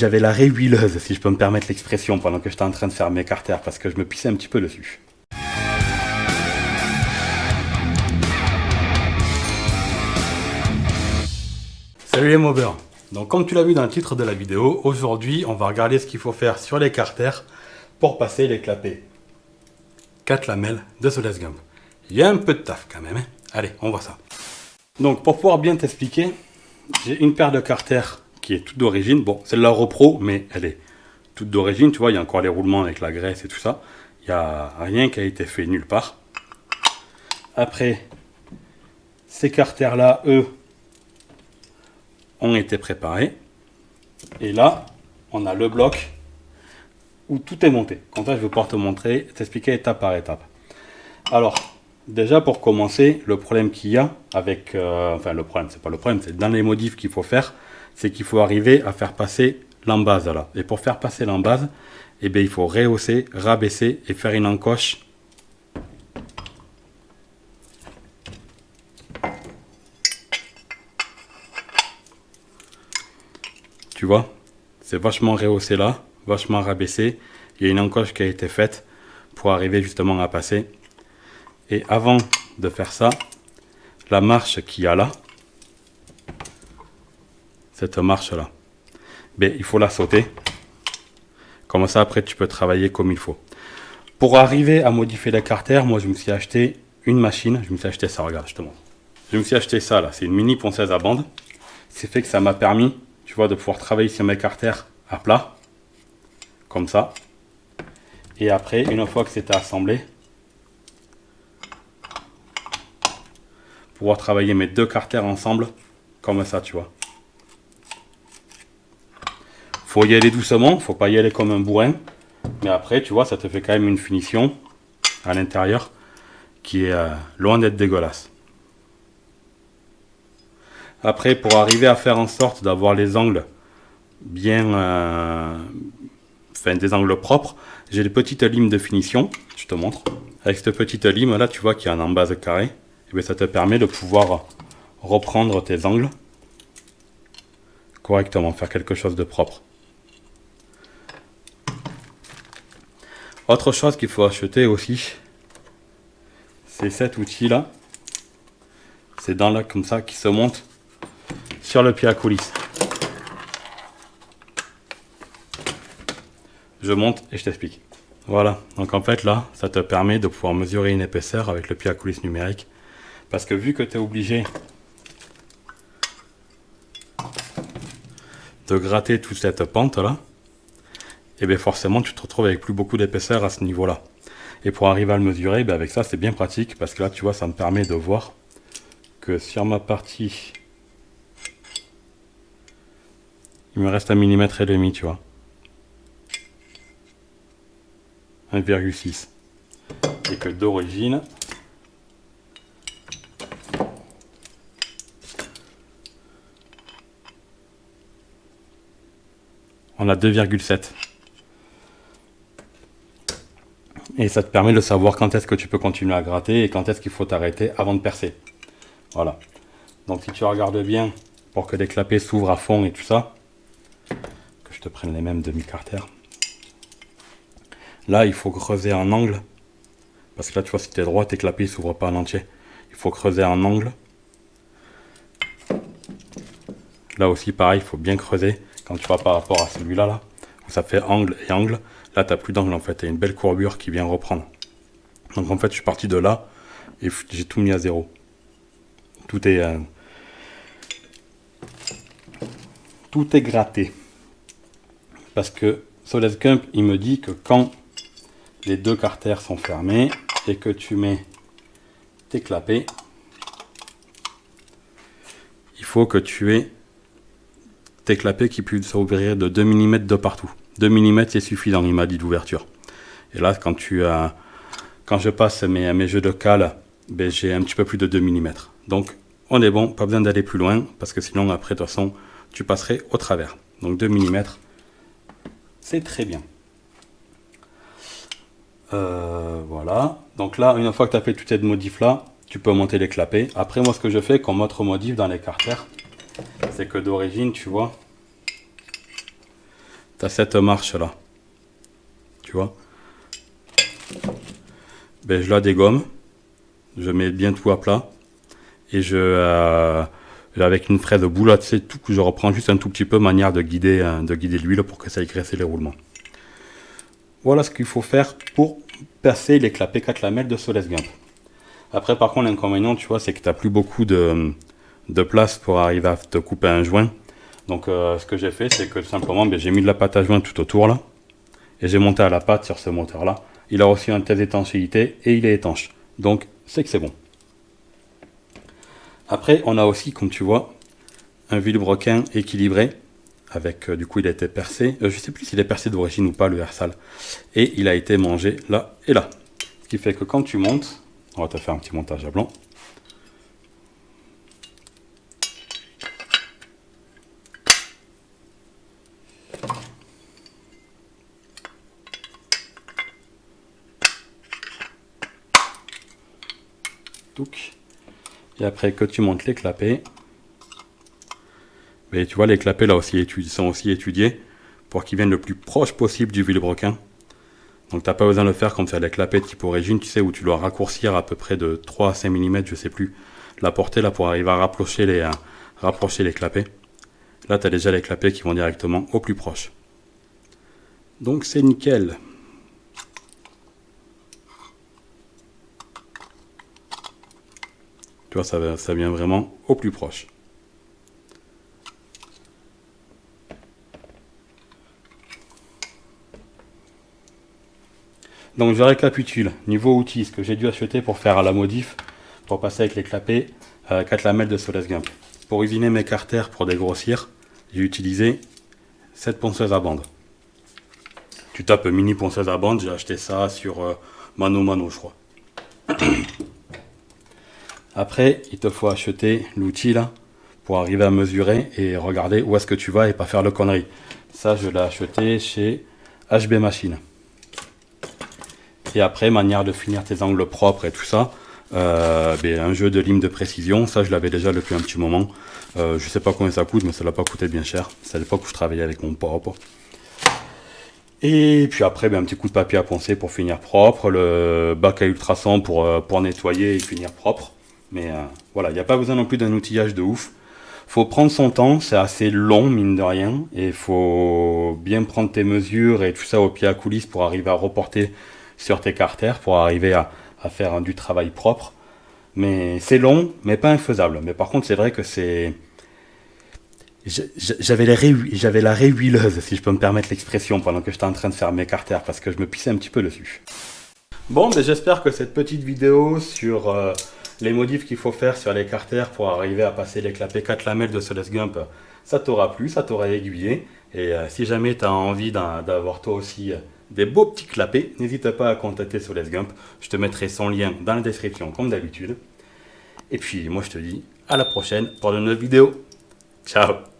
j'avais la raie huileuse, si je peux me permettre l'expression, pendant que j'étais en train de faire mes carters, parce que je me pissais un petit peu dessus. Salut les mobbers. Donc comme tu l'as vu dans le titre de la vidéo, aujourd'hui on va regarder ce qu'il faut faire sur les carters pour passer les clapets 4 lamelles de Soles Gump. Il y a un peu de taf quand même, hein. Allez, on voit ça. Donc pour pouvoir bien t'expliquer, j'ai une paire de carters qui est toute d'origine. Bon, c'est de la repro, mais elle est toute d'origine. Tu vois, il y a encore les roulements avec la graisse et tout ça. Il n'y a rien qui a été fait nulle part. Après, ces carters-là, eux, ont été préparés. Et là, on a le bloc où tout est monté. Comme ça, je vais pouvoir te montrer, t'expliquer étape par étape. Alors, déjà pour commencer, le problème qu'il y a avec... enfin, le problème, c'est pas le problème, c'est dans les modifs qu'il faut faire, c'est qu'il faut arriver à faire passer l'embase là. Et pour faire passer l'embase, eh bien, il faut rehausser, rabaisser et faire une encoche. Tu vois, c'est vachement rehaussé là, vachement rabaissé. Il y a une encoche qui a été faite pour arriver justement à passer. Et avant de faire ça, la marche qu'il y a là, cette marche là, ben, il faut la sauter. Comme ça, après, tu peux travailler comme il faut. Pour arriver à modifier les carters, moi, je me suis acheté une machine. Je me suis acheté ça, regarde, je te montre. Je me suis acheté ça là, c'est une mini ponceuse à bande. C'est fait que ça m'a permis, tu vois, de pouvoir travailler sur mes carters à plat, comme ça. Et après, une fois que c'était assemblé, pouvoir travailler mes deux carters ensemble, comme ça, tu vois. Faut y aller doucement, faut pas y aller comme un bourrin. Mais après, tu vois, ça te fait quand même une finition à l'intérieur qui est loin d'être dégueulasse. Après, pour arriver à faire en sorte d'avoir les angles bien... enfin, des angles propres, j'ai des petites limes de finition. Je te montre. Avec cette petite lime là, tu vois qu'il y a un embase carré. Et bien, ça te permet de pouvoir reprendre tes angles correctement, faire quelque chose de propre. Autre chose qu'il faut acheter aussi, c'est cet outil là. C'est dans là comme ça qui se monte sur le pied à coulisse. Je monte et je t'explique. Voilà, donc en fait là, ça te permet de pouvoir mesurer une épaisseur avec le pied à coulisse numérique. Parce que vu que tu es obligé de gratter toute cette pente là, et bien forcément tu te retrouves avec plus beaucoup d'épaisseur à ce niveau là. Et pour arriver à le mesurer, ben avec ça c'est bien pratique parce que là tu vois ça me permet de voir que sur ma partie il me reste 1,5 mm, tu vois, 1,6, et que d'origine on a 2,7. Et ça te permet de savoir quand est-ce que tu peux continuer à gratter et quand est-ce qu'il faut t'arrêter avant de percer. Voilà. Donc si tu regardes bien, pour que les clapets s'ouvrent à fond et tout ça, que je te prenne les mêmes demi-carters. Là, il faut creuser en angle. Parce que là, tu vois, si tu es droit, tes clapets ne s'ouvrent pas en entier. Il faut creuser en angle. Là aussi, pareil, il faut bien creuser. Quand tu vas par rapport à celui-là, là, où ça fait angle et angle, là, tu n'as plus d'angle en fait. Tu as une belle courbure qui vient reprendre. Donc en fait, je suis parti de là et j'ai tout mis à zéro. Tout est gratté. Parce que Soles Gump, il me dit que quand les deux carters sont fermés et que tu mets tes clapets, il faut que tu aies tes clapets qui puissent s'ouvrir de 2 mm de partout. 2 mm c'est suffisant, il m'a dit, d'ouverture. Et là, quand je passe mes jeux de cale, ben, j'ai un petit peu plus de 2 mm. Donc, on est bon, pas besoin d'aller plus loin, parce que sinon, après, de toute façon, tu passerais au travers. Donc, 2 mm, c'est très bien. Voilà. Donc là, une fois que tu as fait toute cette modif-là, tu peux monter les clapets. Après, moi, ce que je fais comme autre modif dans les carters, c'est que d'origine, tu vois, tu as cette marche là. Tu vois? Ben, je la dégomme. Je mets bien tout à plat. Et avec une fraise boule, tu sais, tout, je reprends juste un tout petit peu, manière de guider l'huile pour que ça aille graisser les roulements. Voilà ce qu'il faut faire pour passer les clapets 4 lamelles de Soles Gump. Après, par contre, l'inconvénient, tu vois, c'est que tu n'as plus beaucoup de place pour arriver à te couper un joint. Donc, ce que j'ai fait, c'est que tout simplement, ben, j'ai mis de la pâte à joint tout autour là. Et j'ai monté à la pâte sur ce moteur-là. Il a aussi un test d'étanchéité et il est étanche. Donc, c'est que c'est bon. Après, on a aussi, comme tu vois, un vilebrequin équilibré. Avec, du coup, il a été percé. Je ne sais plus s'il est percé d'origine ou pas, le Hersal. Et il a été mangé là et là. Ce qui fait que quand tu montes, on va te faire un petit montage à blanc. Et après que tu montes les clapets, mais tu vois, les clapets là aussi sont aussi étudiés pour qu'ils viennent le plus proche possible du vilebrequin. Donc tu n'as pas besoin de le faire comme ça, les clapets type origine, tu sais, où tu dois raccourcir à peu près de 3 à 5 mm, je sais plus, la portée là pour arriver à rapprocher les clapets. Là, tu as déjà les clapets qui vont directement au plus proche. Donc c'est nickel. Tu vois, ça vient vraiment au plus proche. Donc je récapitule. Niveau outils, ce que j'ai dû acheter pour faire la modif, pour passer avec les clapets, 4 lamelles de Soles Gump. Pour usiner mes carters pour dégrossir, j'ai utilisé cette ponceuse à bande. Tu tapes mini ponceuse à bande, j'ai acheté ça sur Mano, je crois. Après, il te faut acheter l'outil là pour arriver à mesurer et regarder où est-ce que tu vas et pas faire le connerie. Ça, je l'ai acheté chez HB Machine. Et après, manière de finir tes angles propres et tout ça, un jeu de lime de précision, ça je l'avais déjà depuis un petit moment. Je sais pas combien ça coûte, mais ça l'a pas coûté bien cher. C'est à l'époque où je travaillais avec mon papa. Et puis après, un petit coup de papier à poncer pour finir propre, le bac à ultrasons pour nettoyer et finir propre. Mais voilà, il n'y a pas besoin non plus d'un outillage de ouf. Faut prendre son temps, c'est assez long mine de rien, et il faut bien prendre tes mesures et tout ça au pied à coulisses pour arriver à reporter sur tes carters, pour arriver à faire du travail propre. Mais c'est long, mais pas infaisable. Mais par contre, c'est vrai que c'est... J'avais la réhuileuse, si je peux me permettre l'expression, pendant que j'étais en train de faire mes carters, parce que je me pissais un petit peu dessus. Bon, j'espère que cette petite vidéo sur les modifs qu'il faut faire sur les carters pour arriver à passer les clapets 4 lamelles de Soles Gump, ça t'aura plu, ça t'aura aiguillé. Et si jamais tu as envie d'avoir toi aussi des beaux petits clapets, n'hésite pas à contacter Soles Gump. Je te mettrai son lien dans la description comme d'habitude. Et puis moi je te dis à la prochaine pour de nouvelles vidéos. Ciao!